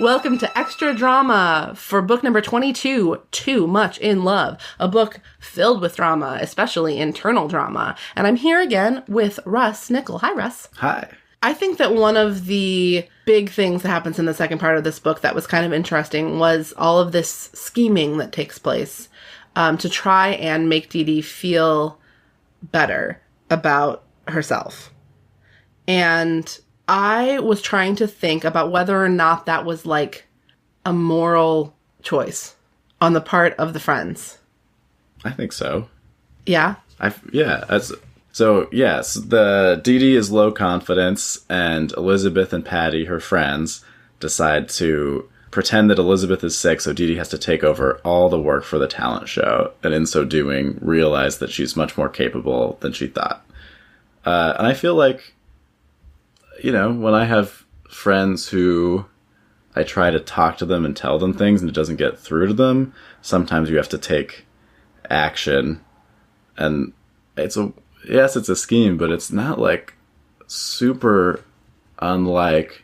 Welcome to Extra Drama for book number 22, Too Much in Love, a book filled with drama, especially internal drama. And I'm here again with Russ Nickel. Hi, Russ. Hi. I think that one of the big things that happens in the second part of this book that was kind of interesting was all of this scheming that takes place to try and make Dee Dee feel better about herself. And I was trying to think about whether or not that was like a moral choice on the part of the friends. I think so. Yeah? So, yes, the Dee Dee is low confidence, and Elizabeth and Patty, her friends, decide to pretend that Elizabeth is sick, so Dee Dee has to take over all the work for the talent show, and in so doing, realize that she's much more capable than she thought. And I feel like, you know, when I have friends who I try to talk to them and tell them things and it doesn't get through to them, sometimes you have to take action. And it's a scheme, but it's not like super unlike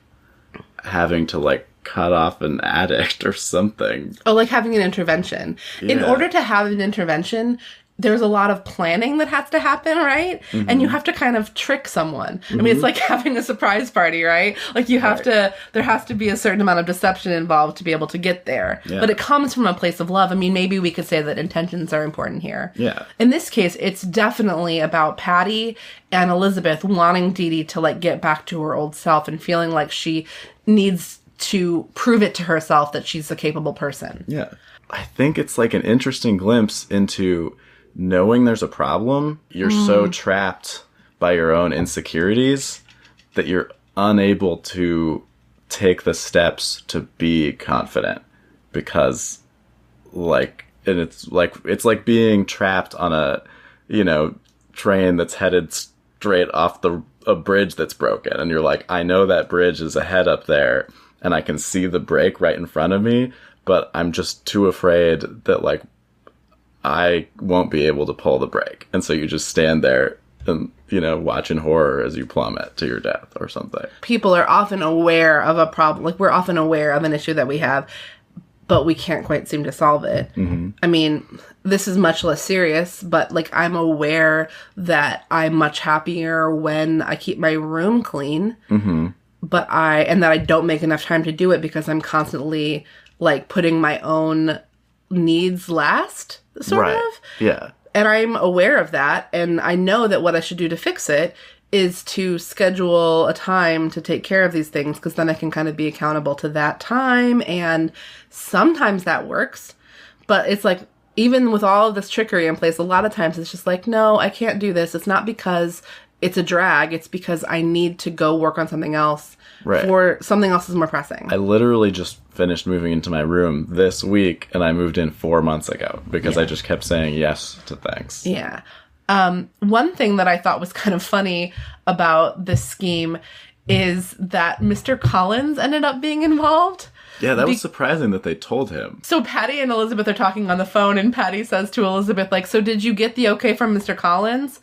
having to like cut off an addict or something. Oh, like having an intervention. Yeah. In order to have an intervention, there's a lot of planning that has to happen, right? Mm-hmm. And you have to kind of trick someone. Mm-hmm. I mean, it's like having a surprise party, right? Like you have to, there has to be a certain amount of deception involved to be able to get there. Yeah. But it comes from a place of love. I mean, maybe we could say that intentions are important here. Yeah. In this case, it's definitely about Patty and Elizabeth wanting Dee Dee to like get back to her old self and feeling like she needs to prove it to herself that she's a capable person. Yeah. I think it's like an interesting glimpse into knowing there's a problem. You're so trapped by your own insecurities that you're unable to take the steps to be confident because it's like being trapped on a, you know, train that's headed straight off a bridge that's broken. And you're like, I know that bridge is ahead up there and I can see the break right in front of me, but I'm just too afraid that like I won't be able to pull the brake. And so you just stand there and, you know, watch in horror as you plummet to your death or something. People are often aware of a problem. Like, we're often aware of an issue that we have, but we can't quite seem to solve it. Mm-hmm. I mean, this is much less serious, but, like, I'm aware that I'm much happier when I keep my room clean. Mm-hmm. And that I don't make enough time to do it because I'm constantly, like, putting my own needs last. Sort of. Yeah. And I'm aware of that. And I know that what I should do to fix it is to schedule a time to take care of these things, because then I can kind of be accountable to that time. And sometimes that works. But it's like, even with all of this trickery in place, a lot of times it's just like, no, I can't do this. It's not because it's a drag. It's because I need to go work on something else. Right. Or something else is more pressing. I literally just finished moving into my room this week, and I moved in 4 months ago because I just kept saying yes to things. Yeah. One thing that I thought was kind of funny about this scheme is that Mr. Collins ended up being involved. Yeah, that was surprising that they told him. So Patty and Elizabeth are talking on the phone, and Patty says to Elizabeth, like, so did you get the okay from Mr. Collins?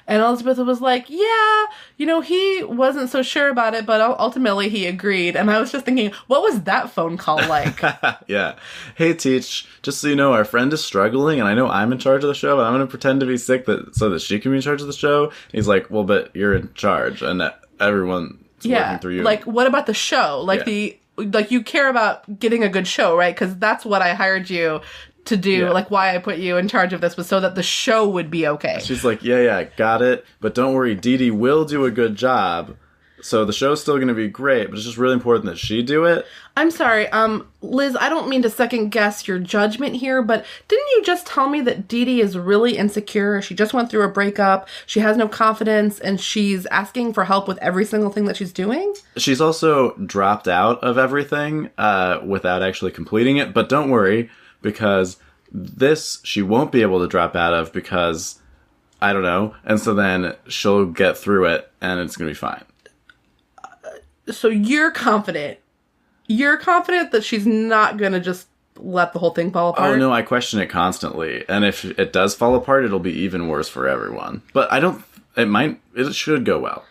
And Elizabeth was like, yeah, you know, he wasn't so sure about it, but ultimately he agreed. And I was just thinking, what was that phone call like? Yeah. Hey, Teach, just so you know, our friend is struggling, and I know I'm in charge of the show, but I'm going to pretend to be sick so that she can be in charge of the show. And he's like, well, but you're in charge, and everyone's working through you. Like, what about the show? Like, you care about getting a good show, right? Because that's what I hired you to do. Yeah. Like, why I put you in charge of this was so that the show would be okay. She's like, yeah, got it. But don't worry, Dee Dee will do a good job. So the show's still going to be great, but it's just really important that she do it. I'm sorry, Liz, I don't mean to second guess your judgment here, but didn't you just tell me that Dee Dee is really insecure? She just went through a breakup. She has no confidence, and she's asking for help with every single thing that she's doing? She's also dropped out of everything without actually completing it. But don't worry, because this she won't be able to drop out of because, I don't know. And so then she'll get through it, and it's going to be fine. So you're confident. You're confident that she's not going to just let the whole thing fall apart? Oh, no, I question it constantly. And if it does fall apart, it'll be even worse for everyone. But it should go well.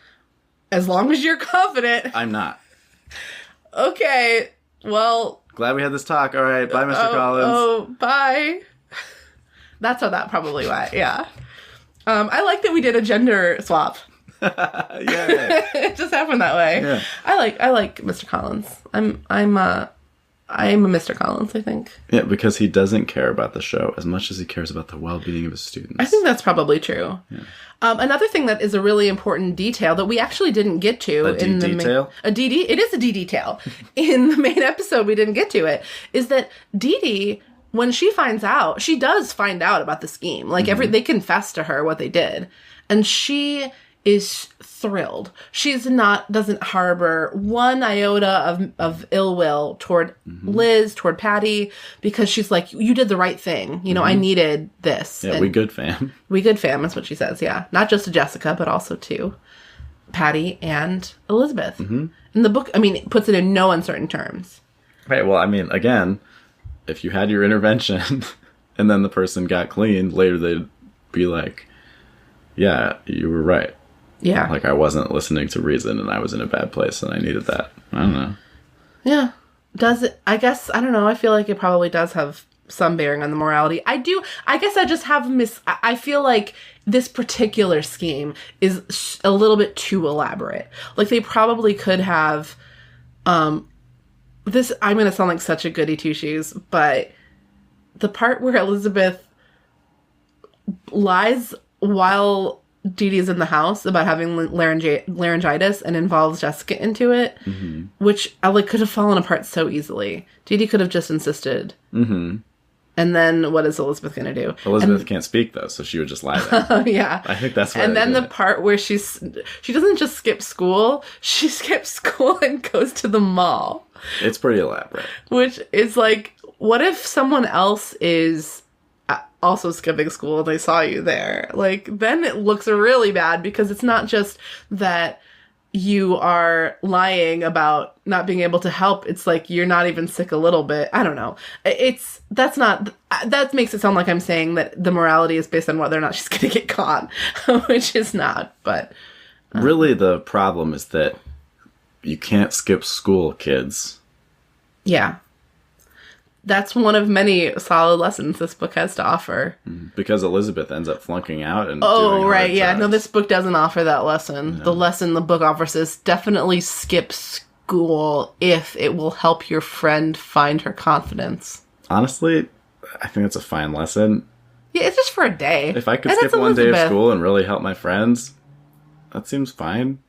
As long as you're confident. I'm not. Okay. Well, glad we had this talk. All right, bye, Mr. Collins. Oh, bye. That's how that probably went. Yeah. I like that we did a gender swap. Yeah. It just happened that way. Yeah. I like Mr. Collins. I'm a Mr. Collins, I think. Yeah, because he doesn't care about the show as much as he cares about the well-being of his students. I think that's probably true. Yeah. Another thing that is a really important detail that we actually didn't get to in the detail? It is a D detail. In the main episode, we didn't get to it. Is that Dee Dee, when she finds out, she does find out about the scheme. Like they confess to her what they did, and she is thrilled. Doesn't harbor one iota of ill will toward Liz, toward Patty, because she's like, you did the right thing. You know, I needed this. Yeah, we good fam. We good fam is what she says, yeah. Not just to Jessica, but also to Patty and Elizabeth. Mm-hmm. And the book, it puts it in no uncertain terms. Right, well, again, if you had your intervention and then the person got clean, later they'd be like, yeah, you were right. Yeah. Like, I wasn't listening to reason and I was in a bad place and I needed that. I don't know. Yeah. Does it? I guess, I don't know. I feel like it probably does have some bearing on the morality. I guess I just have I feel like this particular scheme is a little bit too elaborate. Like, they probably could have, this, I'm going to sound like such a goody two-shoes, but the part where Elizabeth lies while Dee Dee's in the house about having laryngitis and involves Jessica into it, which could have fallen apart so easily. Dee Dee could have just insisted. Mm-hmm. And then what is Elizabeth going to do? Elizabeth can't speak, though, so she would just lie there. Oh, yeah. I think that's why. And then the part where she doesn't just skip school, she skips school and goes to the mall. It's pretty elaborate. Which is like, what if someone else is also skipping school and they saw you there? Like, then it looks really bad, because it's not just that you are lying about not being able to help. It's like you're not even sick a little bit. I don't know. That makes it sound like I'm saying that the morality is based on whether or not she's going to get caught, which is not. But really, the problem is that you can't skip school, kids. Yeah. That's one of many solid lessons this book has to offer. Because Elizabeth ends up flunking out and doing right, yeah. No, this book doesn't offer that lesson. No. The lesson the book offers is definitely skip school if it will help your friend find her confidence. Honestly, I think it's a fine lesson. Yeah, it's just for a day. If I could skip one day of school and really help my friends, that seems fine.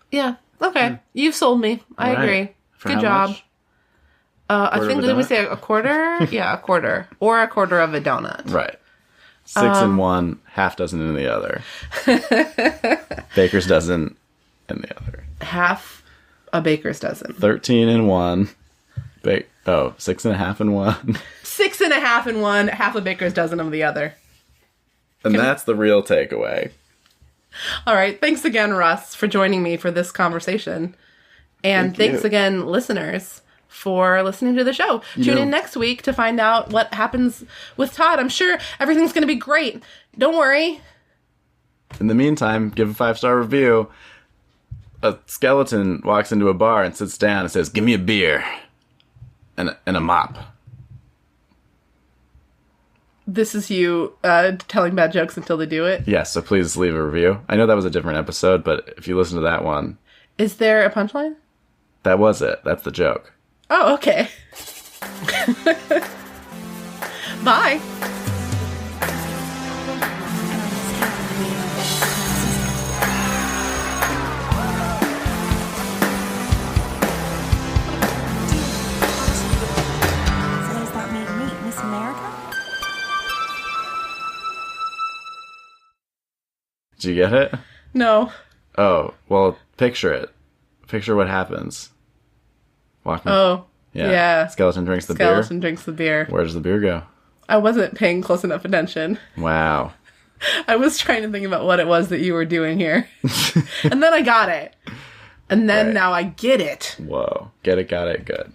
Yeah, okay. You've sold me. I agree. Good job. Much? I think, did we say a quarter? Yeah, a quarter. Or a quarter of a donut. Right. 6 in one, half dozen in the other. Baker's dozen in the other. Half a baker's dozen. 13 in one. 6.5 in one. 6.5 in one, half a baker's dozen of the other. And that's the real takeaway. All right. Thanks again, Russ, for joining me for this conversation. And thanks again, listeners, for listening to the show. Tune in next week to find out what happens with Todd. I'm sure everything's going to be great. Don't worry. In the meantime, give a 5-star review. A skeleton walks into a bar and sits down and says, "Give me a beer and a mop." This is you telling bad jokes until they do it? Yes, so please leave a review. I know that was a different episode, but if you listen to that one... Is there a punchline? That was it. That's the joke. Oh, okay. Bye. So does that mean Miss America? Did you get it? No. Oh, well, picture it. Picture what happens. Walk me. Oh, yeah. Skeleton drinks the beer. Skeleton drinks the beer. Where does the beer go? I wasn't paying close enough attention. Wow. I was trying to think about what it was that you were doing here. And then I got it. And then now I get it. Whoa. Get it, got it, good.